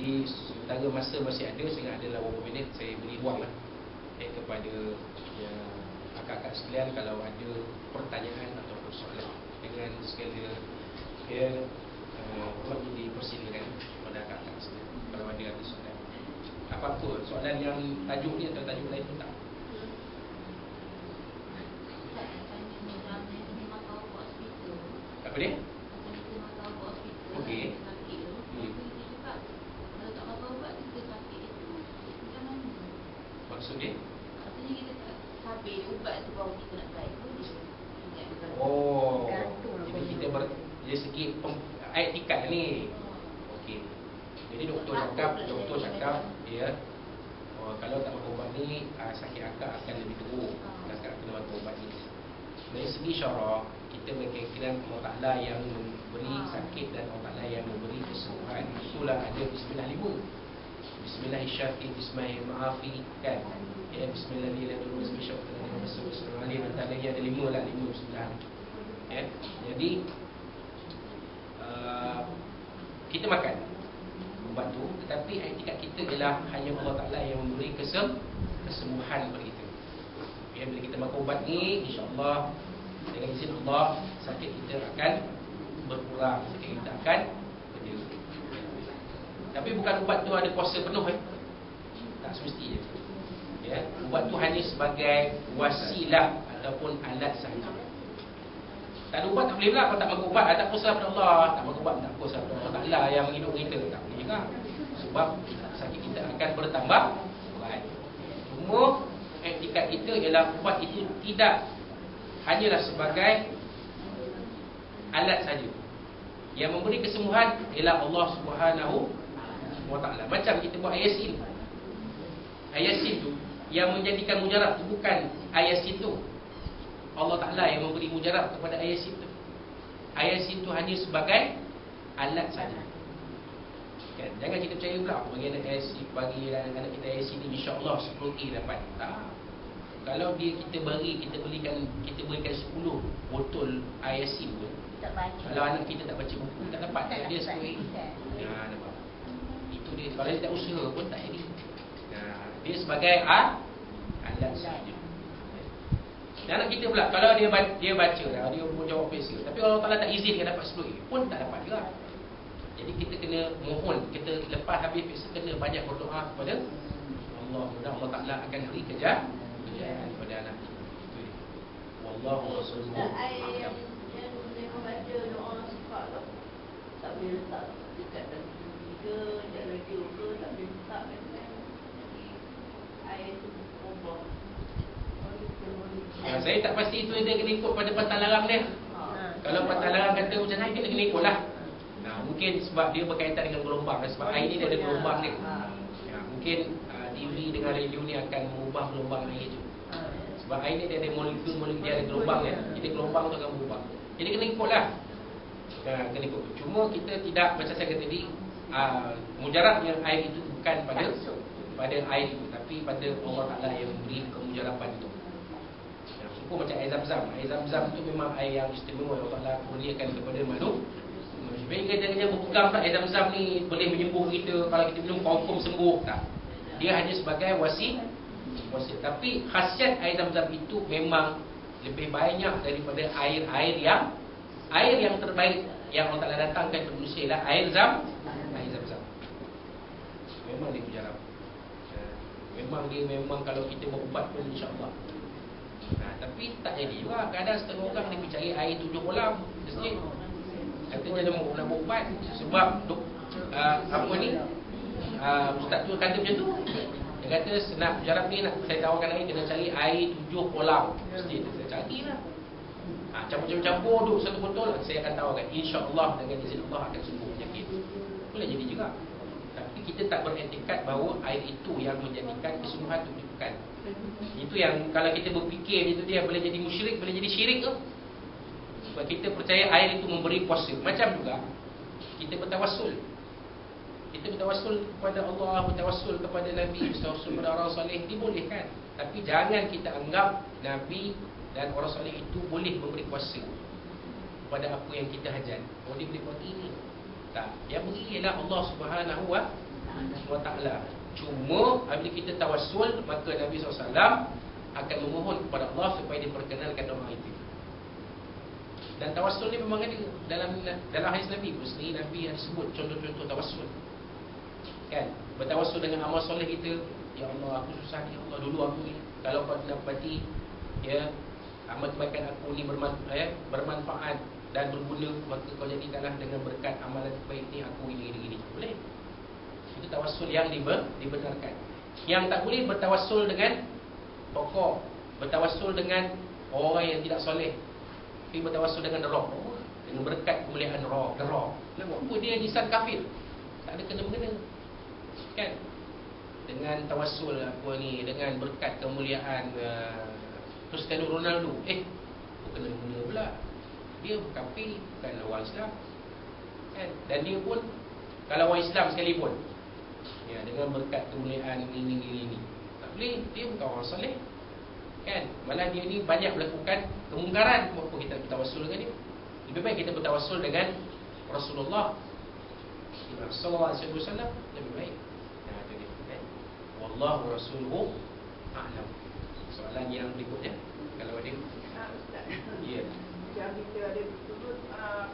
Jadi sementara masa masih ada, saya ingat ada beberapa minit, saya beri ruang lah kepada akak-akak sekalian kalau ada pertanyaan atau soalan dengan segala buat dipersilakan kepada akak-akak sekalian kalau ada soalan. Apa-apa soalan yang tajuk ni atau tajuk lain pun tak. Apa dia? Okey. Maksud dia? Maksudnya kita tak habis ubat tu baru kita nak baik pun dia. Oh, jadi kita dia segi etikat ni. Okey. Jadi doktor cakap ya, kalau tak makan ubat ni sakit akak akan lebih teruk. Akak kena makan ubat ni. Dari segi syarah, kita berkeyakinan Allah Ta'ala yang memberi sakit dan Allah Ta'ala yang memberi kesembuhan. Itulah ada Bismillah 5. Bismillahirrahmanirrahim, Bismillahirrahmanirrahim kan. Ya, Bismillahirrahmanirrahim, Bismillahirrahmanirrahim. Antara dia ada 5 lah, 5 Bismillah. Ya, jadi kita makan ubat tu, tetapi etikat kita ialah hanya Allah Ta'ala yang memberi kesembuhan kepada kita. Ya, bila kita makan ubat ni, insya-Allah dengan izin Allah, sakit kita akan berkurang, sakit kita akan berjaya. Tapi bukan ubat tu ada kuasa penuh tak semestinya. Ya, ubat tu hanya sebagai wasilah ataupun alat sahaja. Tak ada ubat tak boleh pula. Kalau tak makan ubat tak kuasa pada Allah. Tak makan ubat tak kuasa pada Allah Ta'ala yang menghidup kita. Tak boleh juga. Sebab sakit kita akan bertambah berat. Cuma etikat kita ialah ubat itu tidak hanyalah sebagai alat saja. Yang memberi kesembuhan ialah Allah Subhanahu wa Ta'ala. Macam kita buat ayasin. Ayasin tu yang menjadikan mujarab tu bukan ayasin tu. Allah Ta'ala yang memberi mujarab kepada ayasin tu. Ayasin tu hanya sebagai alat saja. Kan? Jangan kita percaya pula bagi anak ayasin, bagi anak kita ayasin ni insya-Allah 10A dapat. Tak. Kalau kita berikan 10 botol ayasin pun tak baca. Kalau anak kita tak baca buku tak dapat dia 10A. Nampak. Itu dia, kalau dia tak usaha pun tak jadi. Dia sebagai alat saja. Dan anak kita pula, kalau dia baca dah, dia pun jawab biasa, tapi Allah Ta'ala tak izinkan dapat 10A pun tak dapat juga. Jadi kita kena mohon, kita lepas habis biasa kena banyak berdoa kepada Allah. Mudah Allah Ta'ala akan beri kejayaan kepada anak kita. Itu dia. Wallahu rasuluhu a'lam. Yang boleh membaca doa sifat tu tak boleh letak dekat dalam TV ke, dekat radio ke, tak boleh letak kan. Jadi ayat tu ubah. Saya tak pasti itu dia kena ikut pada patah larang dia. Kalau patah larang kata macam ni, kita kena ikut lah. Mungkin sebab dia berkaitan dengan gelombang. Sebab air ni dia ada gelombang dia. Mungkin TV dengan radio ni akan mengubah gelombang air tu. Sebab air ni dia ada molekul, dia ada gelombang dia. Jadi gelombang tu akan berubah. Jadi kena ikut lah. Kena ikut. Cuma kita tidak, macam saya kata tadi, mujarabnya air itu bukan pada air itu, tapi pada Allah Ta'ala yang memberi kemujaraban itu. Macam air Zam-Zam. Air Zam-Zam tu memang air yang istimewa yang Allah kurniakan kepada makhluk. Sebenarnya jangan berpegang tak air Zam-Zam ni boleh menyembuh kita, kalau kita minum confirm sembuh, tak. Dia hanya sebagai wasit. Tapi khasiat air Zam-Zam itu memang lebih banyak daripada air yang terbaik yang Allah Ta'ala datangkan kepada manusia ialah air Zam-Zam. Memang dia mujarab. Memang kalau kita berubat pun insya-Allah. Tapi tak jadi juga. Kadang setengah orang dia percaya air 7 kolam masjid. Katanya dia nak berubat sebab ustaz tu kata macam tu. Dia kata nak mujarab ni, nak saya tawarkan air, kena cari air 7 kolam masjid. Saya carilah. Campur-campur duk satu botol, saya akan tawarkan. InsyaAllah dengan izin Allah akan sembuh penyakit. Boleh jadi juga. Tapi kita tak beretikat bahawa air itu yang menjadikan kesembuhan itu. Bukan. Itu yang kalau kita berfikir itu dia boleh jadi musyrik, boleh jadi syirik tu. Sebab kita percaya air itu memberi kuasa. Macam juga kita bertawassul. Kita bertawassul kepada Allah, bertawassul kepada Nabi, bertawassul kepada orang soleh, dibolehkan. Tapi jangan kita anggap Nabi dan orang soleh itu boleh memberi kuasa kepada apa yang kita hajat. Oh, dia boleh buat ini. Tak. Yang beri ialah Allah Subhanahu wa SWT. Cuma apabila kita tawassul, maka Nabi SAW akan memohon kepada Allah supaya diperkenalkan doa itu. Dan tawassul ni memang ada dalam hadis Nabi pun sendiri. Nabi ada sebut contoh-contoh tawassul. Kan? Bertawassul dengan amal soleh kita. Ya Allah, aku susah ni, ya Allah, dulu aku ni, kalau kau dapati ya amal kebaikan aku ni bermanfaat dan berguna, maka kau jadikanlah dengan berkat amalan baik ni aku ini. Boleh? Itu tawassul yang dibenarkan. Yang tak boleh bertawassul dengan tokoh, bertawassul dengan orang yang tidak soleh, tapi bertawassul dengan roh, dengan berkat kemuliaan roh. Kenapa? Dia insan kafir, tak ada kena-mengena. Kan? Dengan tawassul dengan berkat kemuliaan Cristiano Ronaldo, bukan kena-mengena pula. Dia kafir, bukan orang Islam. Kan? Dan dia pun kalau orang Islam sekalipun, ya, dengan berkat kemuliaan ini, tak boleh. Dia bukan orang soleh. Kan? Malah dia ni banyak melakukan kemungkaran. Kenapa kita bertawassul dengan dia? Lebih baik kita bertawassul dengan Rasulullah sallallahu alaihi wasallam, lebih baik. Nah, itu dia. Kan? Wallahu rasuluhu a'lam. Soalan yang berikutnya, kalau ada. Ustaz. Ya. Yang kita ada turut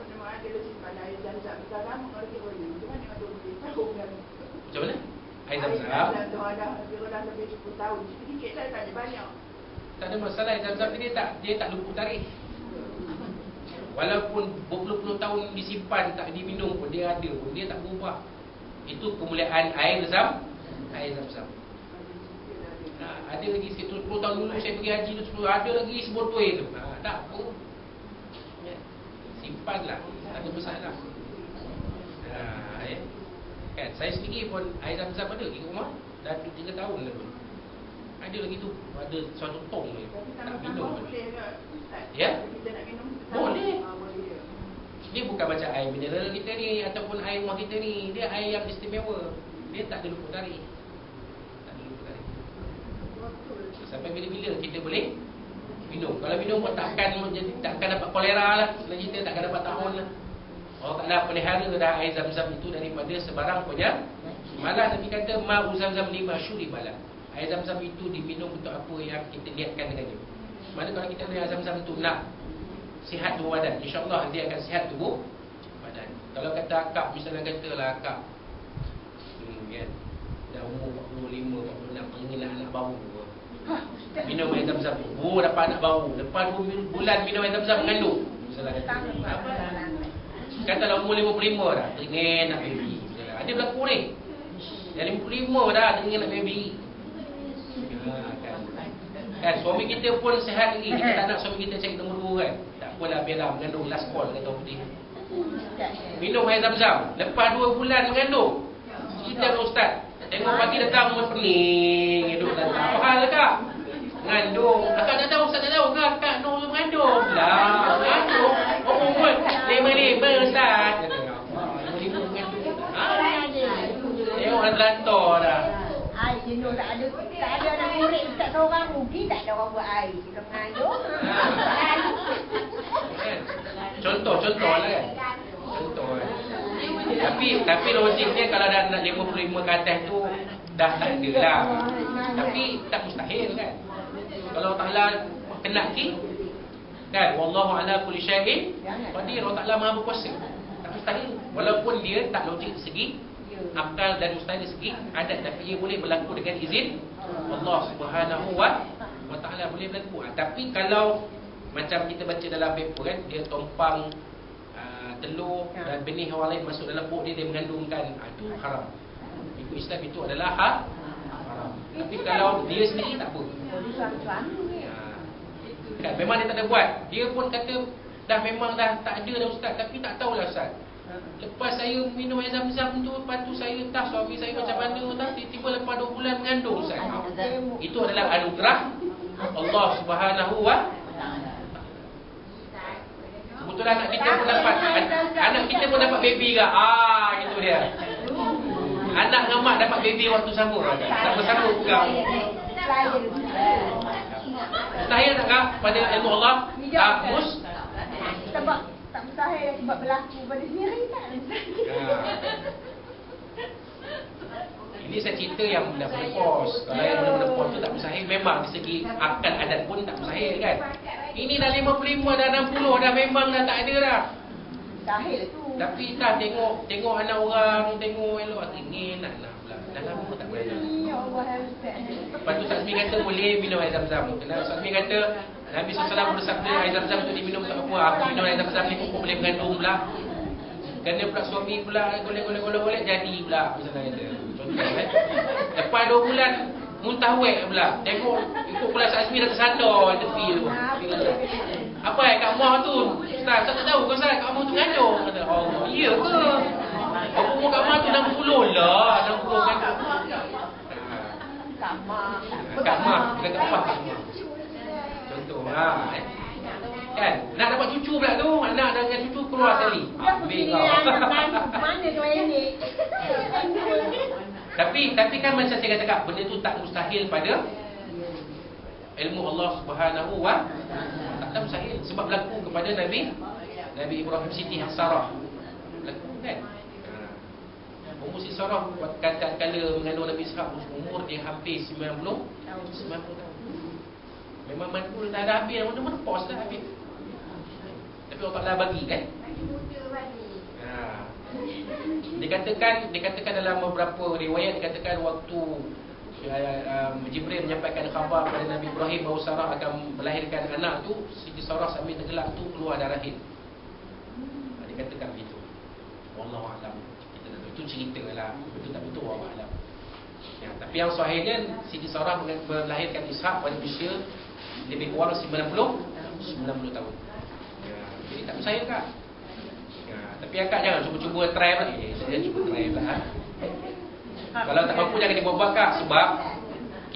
penerimaan dia simpan air Zam-Zam sekarang mengerti boleh. Cuma dengan 20 tahun kan. Macam mana? Air Zam-Zam dah lebih 10 tahun. Sedikit lah, tak ada banyak. Tak ada masalah. Air Zam-Zam ni dia tak luput tarikh. Walaupun berpuluh-puluh tahun disimpan tak diminum pun, dia ada pun, dia tak berubah. Itu kemuliaan air Zam-Zam. Ada lagi 10 tahun dulu saya pergi haji tu, ada lagi sebotol tu. Tak apa. Ya. Simpanlah, tak ada masalah. Ya. Kan, saya sendiri pun air Zam-Zam ada di rumah dah 3 tahun dah pun. Ada lagi tu, ada satu tong ni. Tak minum pun. Ya? Boleh. Dia bukan macam air mineral kita ni ataupun air rumah kita ni. Dia air yang istimewa. Dia tak ada luput tarikh. Sampai bila-bila kita boleh minum. Kalau minum pun takkan dapat kolera lah. Sebenarnya kita takkan dapat tahun lah. Orang Ta'ala pelihara dah air Zam-Zam itu daripada sebarang punya. Malah Nabi kata ma'u Zam-Zam lima syuribalah. Air Zam-Zam itu diminum untuk apa yang kita niatkan dengannya. Mana kalau kita air Zam-Zam itu nak sihat tubuh badan, InsyaAllah dia akan sihat tubuh badan. Kalau kata akak, misalnya katalah akak kan, dah umur 45, 46, ingin anak bau, minum air Zam-Zam, dapat anak bau. Lepas 2 bulan minum air Zam-Zam mengandung, misalnya kata apa? Katalah umur 55 dah, ingin nak baby. Ada berlaku ni, dah 55 dah, ingin nak baby. Kan suami kita pun sihat lagi. Kita tak nak suami kita cari nombor 2 kan. Tak apalah, biarlah mengandung last call kata putih. Minum air Zam-Zam. Lepas 2 bulan mengandung, kita ustaz tengok pagi datang umur pening, hidup datang. Apa hal kak? Mengandung. Akak tak tahu, ustaz tak tahu ke akak nak mengandung? Lah, mengandung. Umur 55 ustaz. Tengok dah terlantar dah. Air jenuh tak ada nak korek tak seorang rugi, tak ada orang buat air. Kita mengandung. Contoh lah kan. Contoh kan. Tapi logiknya kalau dah nak 55 ke atas tu dah tak ada lah. Tapi tak mustahil kan. Kalau Allah Ta'ala kenaki kan, wallahu ala kulli syai'in qadir. Allah Ta'ala Maha berkuasa. Tak mustahil. Walaupun dia tak logik segi akal dan mustahil segi adat, tapi ia boleh berlaku dengan izin Allah Subhanahu wa Ta'ala, boleh berlaku. Tapi kalau macam kita baca dalam paper kan, dia tumpang telur dan benih orang lain masuk dalam perut dia mengandungkan, itu haram. Ikut Islam itu adalah haram. Tapi kalau dia sendiri tak apa. Kan memang dia tak ada buat. Dia pun kata dah memang dah tak ada dah ustaz, tapi tak tahulah ustaz. Lepas saya minum air Zam-Zam tu, lepas tu saya entah suami saya macam mana, tiba-tiba lepas 2 bulan mengandung ustaz. Itu adalah anugerah Allah Subhanahu wa Ta'ala. Kebetulan anak kita pun dapat baby ke? Itu dia. Anak dengan mak dapat baby waktu sama. Sama-sama pegang. Mustahil tak kak pada ilmu Allah? Sebab tak mustahil sebab berlaku pada sendiri kan. Ini saya cerita yang dah menepos. Kalau yang belum menepos tu tak mustahil. Memang di segi akal adat pun tak mustahil kan. Ini dah 55, dah 60, dah memang dah tak ada dah. Mustahil tu. Tapi kan tengok anak orang, tengok elok ingin nak pula. Dah lama tak boleh nak. Ya Allah, Ustaz. Lepas tu Ustaz Azmi kata boleh minum air zam-zam. Kenapa Ustaz Azmi kata Nabi SAW bersabda air zam-zam tu diminum tak apa. Aku minum air zam-zam ni pun boleh mengandung pula. Kerana pula suami pula golek-golek jadi pula. Misalnya kata. Contoh lepas 2 bulan muntah wek pula. Tengok ikut pula Ustaz Azmi dah tersadar tepi tu. Apa kat rumah tu? Ustaz tak tahu kau Ustaz kat rumah tu mengandung. Kata Allah. Ya ke? Apa umur kat rumah tu 60 lah. 60 kan. Kat mak, bukan kat pak. Contoh kan nak dapat cucu pula tu, anak dengan cucu keluar sekali. Ambil kau. Mana klinik? Tapi kan macam saya katakan, benda tu tak mustahil pada ilmu Allah Subhanahu wa tak mustahil sebab berlaku kepada Nabi Ibrahim Siti Sarah. Berlaku kan? Umur Siti Sarah kala mengandung Nabi Ishaq, umur dia hampir 90 tahun. Memang mandul dah ada habis, mana-mana pos dah habis. Tapi Allah Ta'ala bagi kan? Dikatakan dalam beberapa riwayat, dikatakan waktu Jibril menyampaikan khabar kepada Nabi Ibrahim bahawa Sarah akan melahirkan anak tu, Siti Sarah sambil tenggelak tu keluar darah rahim. Dikatakan begitu. Wallahu a'lam. Kita tak tahu, itu cerita lah, betul tak betul wallahu a'lam. Ya, tapi yang sahihnya Siti Sarah melahirkan Ishaq pada usia lebih kurang 90 tahun. Ya, jadi tak mustahil Kak. Ya, tapi Akak jangan cuba-cuba try pula. Saya cuba try pula. Kalau tak mampu jangan dibuat-buat Kak, sebab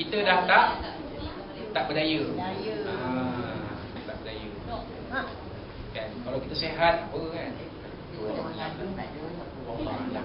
kita dah tak berdaya. Tak berdaya. Kan, kalau kita sihat apa kan? Allah.